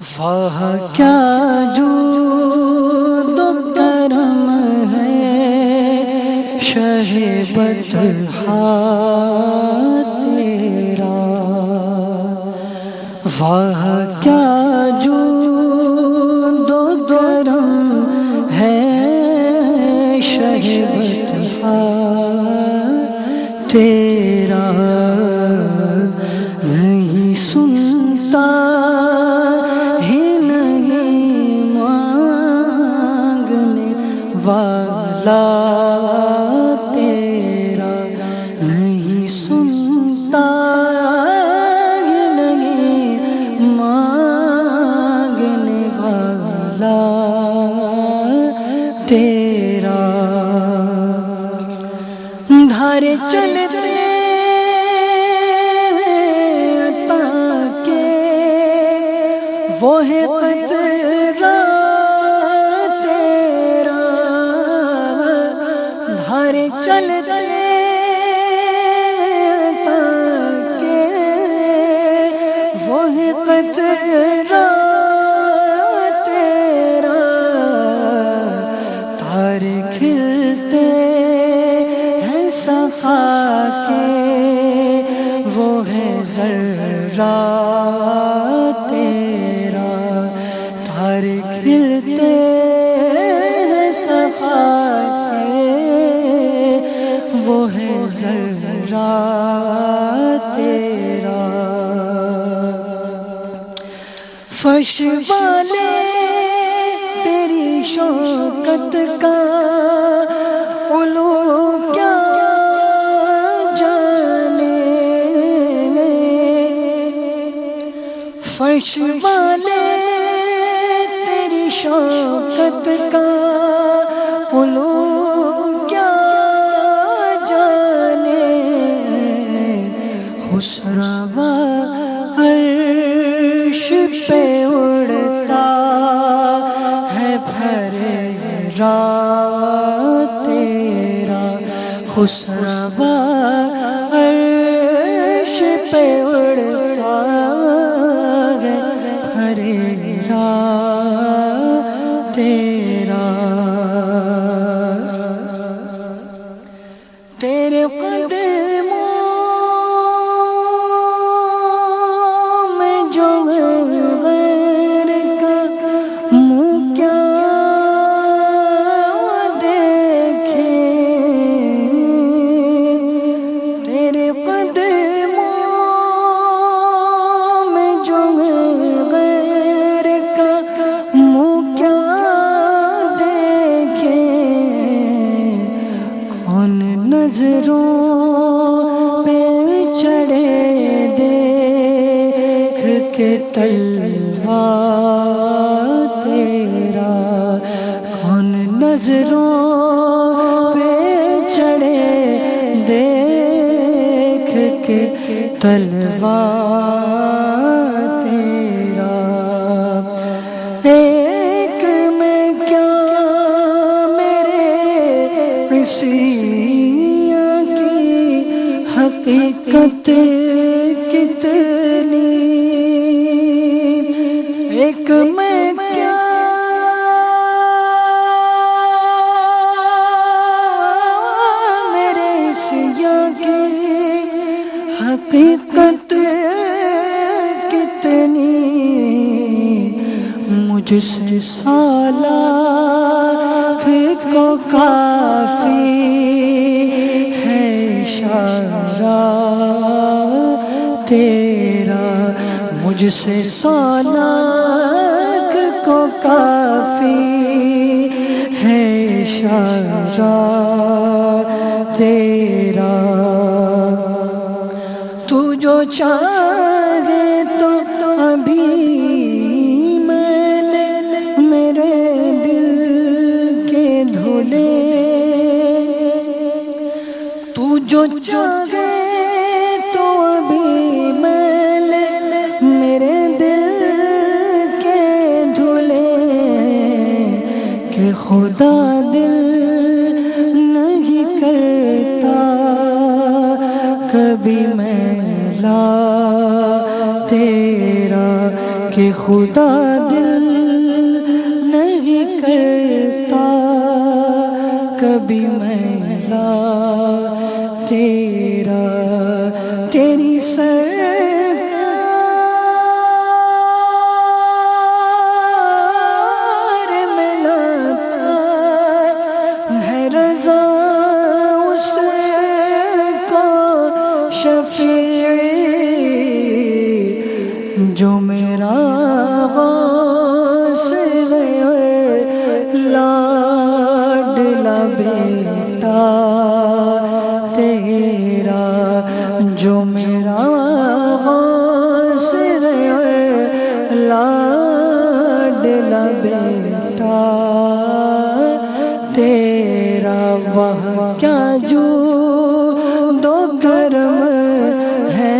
واہ کیا جود و کرم ہے شہ بطحا تیرا، واہ کیا جود و کرم ہے شہ بطحا تیرا، نہیں سنتا ہی نہیں مانگنے والا تیرا، نہیں سنتا ہی نہیں مانگنے والا تیرا، دھارے چلتے وہ ہے قطرہ تیرا، دھارے چلتے تاکہ وہ ہے قطرہ تیرا، تارے کھلتے ہیں سخا کے وہ ہے ذرہ تیرا، تارے کھلتے ہیں صفا کے وہ ہے ذرہ تیرا، فرش والے تیری شوکت کا علو کیا جانے، فرش والے تیری شوکت کا علو کیا جانے، خسروا عرش پہ اڑتا ہے بھرا تیرا، خسروا عرش پہ اڑتا ہے بھرا تیرا، تیرے قدموں میں جو غیر کا منہ کیا دیکھے، تیرے قدموں میں جو غیر کا منہ کیا دیکھے، کون نظروں پہ چڑھے دیکھ کے تلوا تیرا، کون نظروں پہ چڑھے دیکھ کے تلوا تیرا، ایک میں کیا میرے عصیاں کی حقیقت کتنی، ایک میں کیا میرے عصیاں کی حقیقت کتنی، مجھ سے سالہ کو کافی ہے اشارہ تیرا، مجھ سے سالہ کو کافی ہے اشارہ تیرا، تو جو چاہے تو ابھی میرے دل کے دھولے، تو جو چاہے تو ابھی میرے دل کے دھولے، کہ خدا دل نہیں کرتا کبھی میلا تیرا، کہ خدا دل نہیں کرتا کبھی میلا تیرا، تیری سرکار میں لاتا ہے رضا اس کو شفیع جو میرا غوث غیر لاڈلا بیٹا تیرا، جو میرا غوث غیر لاڈلا بیٹا تیرا، وہاں کیا جو دو کرم ہے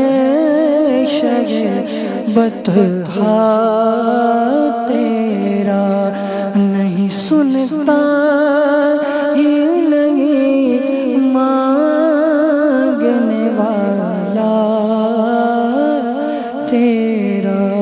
بطحا تیرا، نہیں سنتا ہی نہیں مانگنے والا تیرا۔